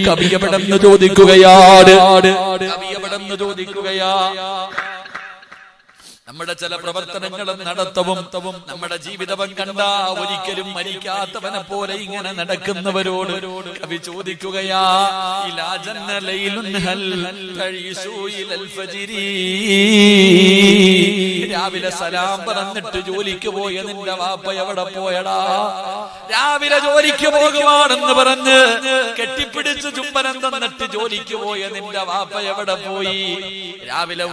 കവി എവിടെന്ന് ചോദിക്കുകയാണ്, കവി എവിടെന്ന് ചോദിക്കുകയാ. നമ്മുടെ ചില പ്രവർത്തനങ്ങളും നടത്തവും നമ്മുടെ ജീവിതവും കണ്ട ഒരിക്കലും മരിക്കാത്തവനെ പോലെ ഇങ്ങനെ നടക്കുന്നവരോട് കവി ചോദിക്കുകയാ, ഇലാ ജന്ന ലൈലുൻ ഹൽ തഈസു ഇലൽ ഫജ്രി. രാവിലെ സലാം പറഞ്ഞിട്ട് ജോലിക്ക് പോയ നിന്റെ വാപ്പ എവിടെ പോയടാ? രാവിലെ ജോലിക്ക് പോകുവാണെന്ന് പറഞ്ഞ് കെട്ടിപ്പിടിച്ച് ചുംബനം തന്നിട്ട് ജോലിക്ക് പോയ നിന്റെ വാപ്പ എവിടെ പോയി? രാവിലെ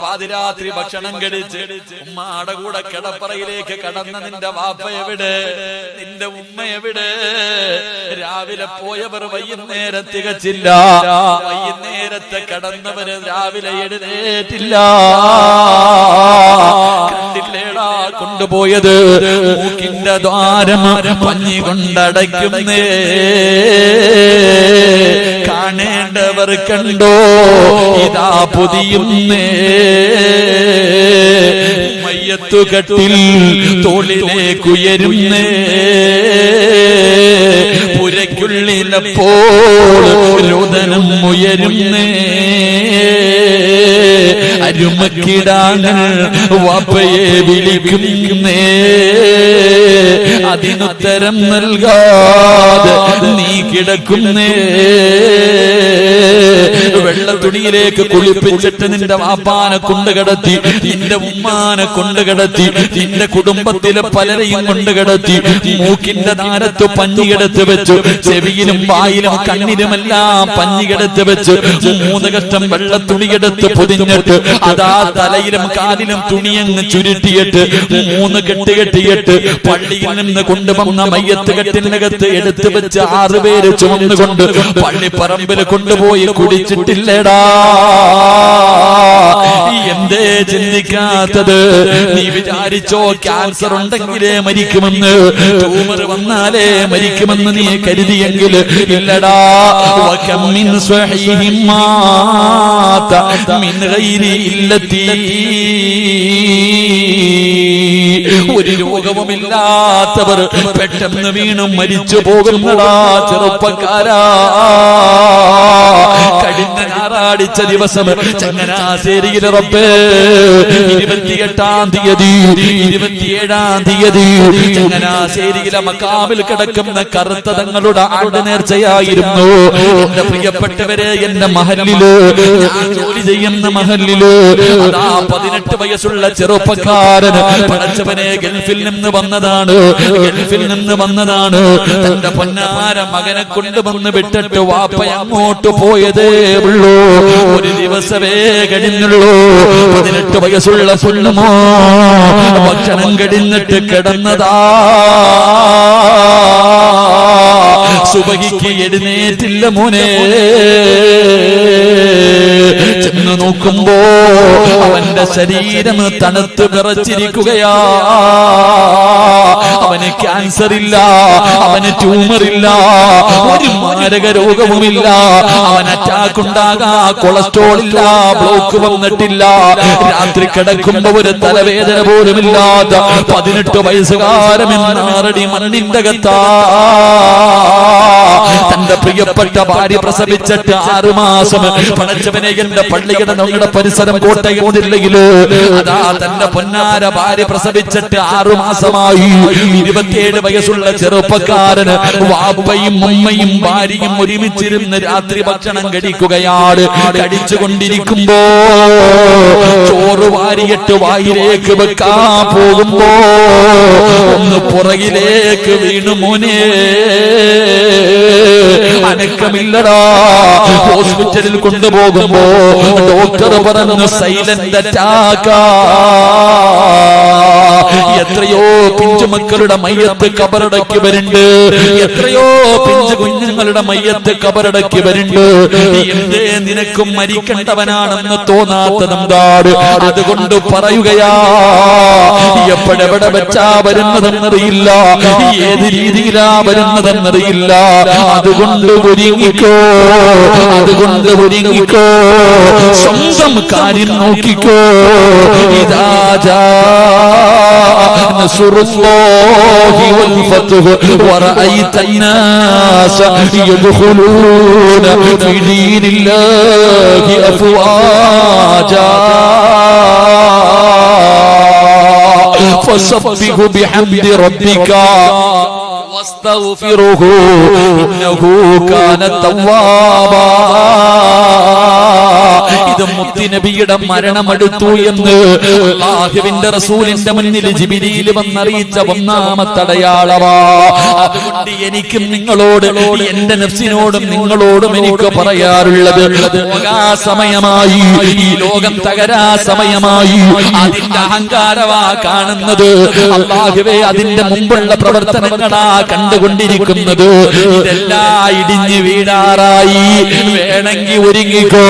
പാതിരാത്രി ഭക്ഷണം കഴിച്ച് ഉമ്മയുടെ കൂടെ കിടപ്പറയിലേക്ക് കടന്ന നിന്റെ വാപ്പ എവിടെ? നിന്റെ ഉമ്മ എവിടെ? രാവിലെ പോയവർ വൈകുന്നേരം തികച്ചില്ല, വൈകുന്നേരത്തെ കടന്നവര് രാവിലെ എഴുന്നേറ്റില്ല. കണ്ടില്ലേടാ കൊണ്ടുപോയത് മൂക്കിന്റെ ദ്വാരം പഞ്ഞി കൊണ്ടടയ്ക്കുന്നേ. കാണേണ്ടവർ കണ്ടോ ഇതാ പൊതിയുന്നേ. മയ്യത്തുകട്ടിൽ തോളിലേക്കുയരുന്നേ. പുരയ്ക്കുള്ളിലപ്പോൾ രോദനം ഉയരുന്നേ. അരുമക്കിടാങ്ങൾ വാപ്പയെ വിളിക്കുന്നേ. അതിനുത്തരം നൽകാതെ നീ കിടക്കുന്നേ. വെള്ള തുണിയിലേക്ക് കുളിപ്പിച്ചിട്ട് നിന്റെ വാപ്പാനെ കൊണ്ടുകിടത്തി, നിന്റെ ഉമ്മാനെ കൊണ്ടുകിടത്തി, നിന്റെ കുടുംബത്തിലെ പലരെയും കൊണ്ടുകിടത്തി. മൂക്കിന്റെ താരത്ത് പഞ്ഞിയെടുത്ത് വെച്ചു, ചെവിയിലും വായിലും കണ്ണിലുമെല്ലാം പഞ്ഞിയെടുത്ത് വെച്ച് 3 കഷ്ടം വെള്ള തുണിയെടുത്ത് പൊതിഞ്ഞിട്ട് അതാ തലയിലും കാലിലും തുണിയങ്ങ് ചുരുട്ടിയിട്ട് 3 കെട്ട് കെട്ടിയിട്ട് പള്ളിയിൽ നിന്ന് കൊണ്ടുവന്ന മയ്യത്ത് കെട്ടിനകത്ത് എടുത്തു വെച്ച് 6 പേര് ചുമന്നുകൊണ്ട് പള്ളിപ്പറമ്പിൽ കൊണ്ടുപോയി കുടിച്ചിട്ടില്ലടാ. എന്തേ ചിന്തിക്കാത്തത്? നീ വിചാരിച്ചോ ക്യാൻസർ ഉണ്ടെങ്കിലേ മരിക്കുമെന്ന്, ട്യൂമർ വന്നാലേ മരിക്കുമെന്ന് നീ കരുതിയെങ്കിൽ ഇല്ലടാ. വകം മിൻ സ്വഹീഹിൻ മാത മിൻ ഗൈരി ഇല്ലത്തി. ഒരു രോഗവുമില്ലാത്തവർ പെട്ടെന്ന് വീണും മരിച്ചു പോകുന്നടാ ചെറുപ്പക്കാരാ. കഴിഞ്ഞ ആറാടിച്ച ദിവസം ചങ്ങനാശ്ശേരിയിലെ റബ്ബേ 28-ാം തീയതി 27-ാം തീയതി ചങ്ങനാശ്ശേരിയിലെ മക്കാമിൽ കിടക്കുന്ന കറുത്ത തങ്ങളുടെ ആണ്ട് നേർച്ചയായിരുന്നു. എന്റെ പ്രിയപ്പെട്ടവരെ, എന്റെ മഹല്ലില്, ഞാൻ ജോലി ചെയ്യുന്ന മഹല്ലില് അതാ 18 വയസ്സുള്ള ചെറുപ്പക്കാരൻ പടച്ചവനെ ഗൾഫിൽ നിന്ന് വന്നതാണ്. തന്റെ പൊന്നാര മകനെ കൊണ്ടുവന്ന് വിട്ടിട്ട് വാപ്പ അങ്ങോട്ട് പോയതേ ഉള്ളൂ. ഒരു ദിവസമേ കഴിഞ്ഞുള്ളൂ. 18 വയസ്സുള്ള സുണ്ണമോ ഭക്ഷണം കഴിഞ്ഞിട്ട് കിടന്നതാ. സുബഹിക്ക് എഴുന്നേറ്റില്ല മോനെ. ചെന്ന് നോക്കുമ്പോ അവന്റെ ശരീരം തണുത്ത് വിറച്ചിരിക്കുകയാ. അവന് ക്യാൻസർ ഇല്ല, അവന് ട്യൂമർ ഇല്ല, ഒരു മാരക രോഗവുമില്ല. അവൻ അറ്റാക്ക് ഉണ്ടാകാ, കൊളസ്ട്രോൾ ഇല്ല, ബ്ലോക്ക് വന്നിട്ടില്ല. രാത്രി കിടക്കുമ്പോ ഒരു തലവേദന പോലുമില്ലാത്ത 18 വയസ്സുകാരൻ ആറടി മണ്ണിന്റെ അകത്താ. തന്റെ പ്രിയപ്പെട്ട ഭാര്യ പ്രസവിച്ചിട്ട് 6 മാസം. പടച്ചവനെ, എന്റെ പള്ളിയുടെ നമ്മുടെ പരിസരം കോട്ടയം ജില്ലയില് അതാ തന്റെ പൊന്നാര ഭാര്യ പ്രസവിച്ചിട്ട് 6 മാസമായി. 27 വയസ്സുള്ള ചെറുപ്പക്കാരന് വാപ്പയും ഉമ്മയും ഭാര്യയും ഒരുമിച്ചിരുന്ന് രാത്രി ഭക്ഷണം കഴിക്കുകയാണ്. കഴിച്ചുകൊണ്ടിരിക്കുമ്പോ ചോറ് വാരിയിട്ട് വായിലേക്ക് വെക്കാൻ പോകുമ്പോ ഒന്ന് പുറകിലേക്ക് വീണു മോനെ. അനക്കമില്ലടാ. ഹോസ്പിറ്റലിൽ കൊണ്ടുപോകുമ്പോ ഡോക്ടർ പറഞ്ഞു സൈലന്റ് അറ്റാക്കാ. എത്രയോ പിഞ്ചുമക്കളുടെ മയ്യത്ത് കബറടക്കി വരുന്നുണ്ട്. എത്രയോ പിഞ്ചു കുഞ്ഞുങ്ങളുടെ മയ്യത്ത് കബറടക്കി വരുന്നുണ്ട്. എന്തേ നിനക്കും മരിക്കേണ്ടവനാണെന്ന് തോന്നാത്തതെന്താണ്? അതുകൊണ്ട് പറയുകയാ, എപ്പോഴെവിടെ വെച്ചാ വരുന്നതെന്നറിയില്ല, ഏത് രീതിയിലാ വരുന്നതെന്നറിയില്ല. അതുകൊണ്ട് ഒരുങ്ങിക്കോ, സ്വന്തം കാര്യം നോക്കിക്കോ. ഇദാ ജാ നസ്റുല്ലാഹി വൽ ഫത്ഹ് വറഅയ്ത الناس يدخلون في دين الله أفواجا فسبح بحمد ربك واستغفره إنه كان توابا. ഇത് മുത്തുനബിയുടെ മരണമെടുത്തു എന്ന് അല്ലാഹുവിന്റെ റസൂലിന്റെ മുന്നിൽ ജിബ്രീൽ വന്നറിയിച്ച ഒന്നാമത്തെ അടയാളമാ. അതുകൊണ്ട് എനിക്കും നിങ്ങളോട്, എന്റെ നഫ്സിനോടും നിങ്ങളോടും എനിക്ക് പറയാറുള്ളത്, സമയമായി, ഈ ലോകം തകരാ സമയമായി. അതിന്റെ അഹങ്കാരമാ കാണുന്നത്. അല്ലാഹുവേ, അതിന്റെ മുമ്പുള്ള പ്രവർത്തനങ്ങളാ കണ്ടുകൊണ്ടിരിക്കുന്നത്. ഇതെല്ലാം ഇടിഞ്ഞു വീഴാറായി. വേണമെങ്കിൽ ഒരുങ്ങിക്കോ,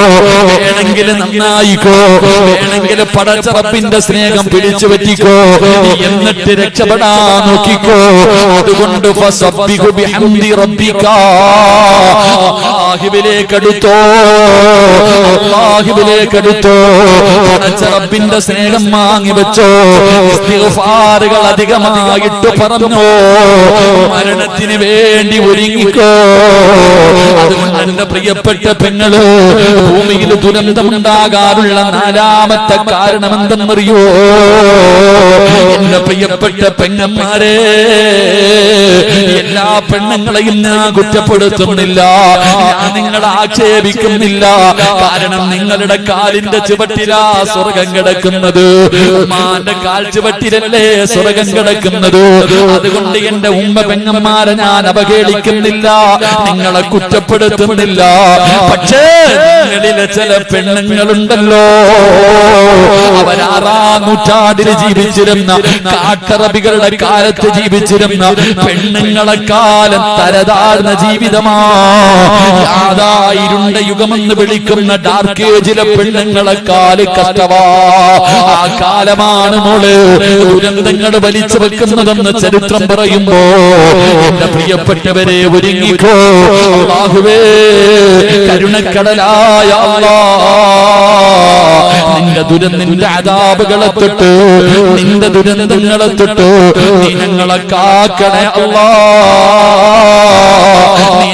വേണമെങ്കിൽ നന്നായിക്കോ, വേണമെങ്കിൽ പടച്ച റബ്ബിന്റെ സ്നേഹം പിടിച്ചു പറ്റിക്കോ, എന്നിട്ട് രക്ഷപ്പെടാൻ നോക്കിക്കോ. അതുകൊണ്ട് ഫസബ്ബിഹു ബിഹംദി റബ്ബിക, അല്ലാഹുവിലേക്കടുത്തോ, പടച്ച റബ്ബിന്റെ സ്നേഹം വാങ്ങി വെച്ചോ. ഇസ്തിഗ്ഫാറുകൾ അധികമായിട്ട് പറഞ്ഞോ. മരണത്തിന് വേണ്ടി ഒരുങ്ങിക്കോ. അതുകൊണ്ട് എന്റെ പ്രിയപ്പെട്ട പെങ്ങള്, ഭൂമിയിൽ ദുരന്തമുണ്ടാകാറുള്ള 4ാമത്തെ കാരണം എന്തെന്നറിയോ? എന്റെ പ്രിയപ്പെട്ട പെങ്ങന്മാരെ, എല്ലാ പെണ്ണുങ്ങളെയും ഞാൻ കുറ്റപ്പെടുത്തുന്നില്ല, ഞാൻ നിങ്ങളെ ആക്ഷേപിക്കുന്നില്ല. കാരണം നിങ്ങളുടെ കാലിന്റെ ചുവട്ടിലാ സ്വർഗം കിടക്കുന്നത്. ഉമ്മാന്റെ കാൽ ചുവട്ടിലല്ലേ സ്വർഗം കിടക്കുന്നത്. അതുകൊണ്ട് എന്റെ ഉമ്മ പെങ്ങന്മാരെ ഞാൻ അവഹേളിക്കുന്നില്ല, നിങ്ങളെ കുറ്റപ്പെടുത്തുന്നില്ല. പക്ഷേ നിങ്ങളിലെ ചില പെണ്ണുങ്ങളുണ്ടല്ലോ, അവർ 6-ാം നൂറ്റാണ്ടിൽ ജീവിച്ചിരുന്ന, കാട്ടറബികളുടെ കാലത്ത് ജീവിച്ചിരുന്ന പെണ്ണുങ്ങളെക്കാലം തരതാഴ്ന്ന ജീവിതമാ. ഇരുണ്ട യുഗമെന്ന് വിളിക്കുന്ന ഡാർക്ക് ഏജിലെ പെണ്ണുങ്ങളെക്കാല് കഷ്ടവാ. ആ കാലമാണ് മോള് ദുരന്തങ്ങൾ വലിച്ചു വെക്കുന്നതെന്ന് ചരിത്രം പറയുമ്പോ എന്റെ പ്രിയപ്പെട്ടവരെ ഒരുങ്ങിക്കോ. അല്ലാഹുവേ, കരുണക്കടലായ നിന്റെ അദാബുകളെ തൊട്ട്, നിന്റെ ദുരന്തങ്ങളെ തൊട്ട് നീ ഞങ്ങളെ കാക്കണേ അല്ലാ. നീ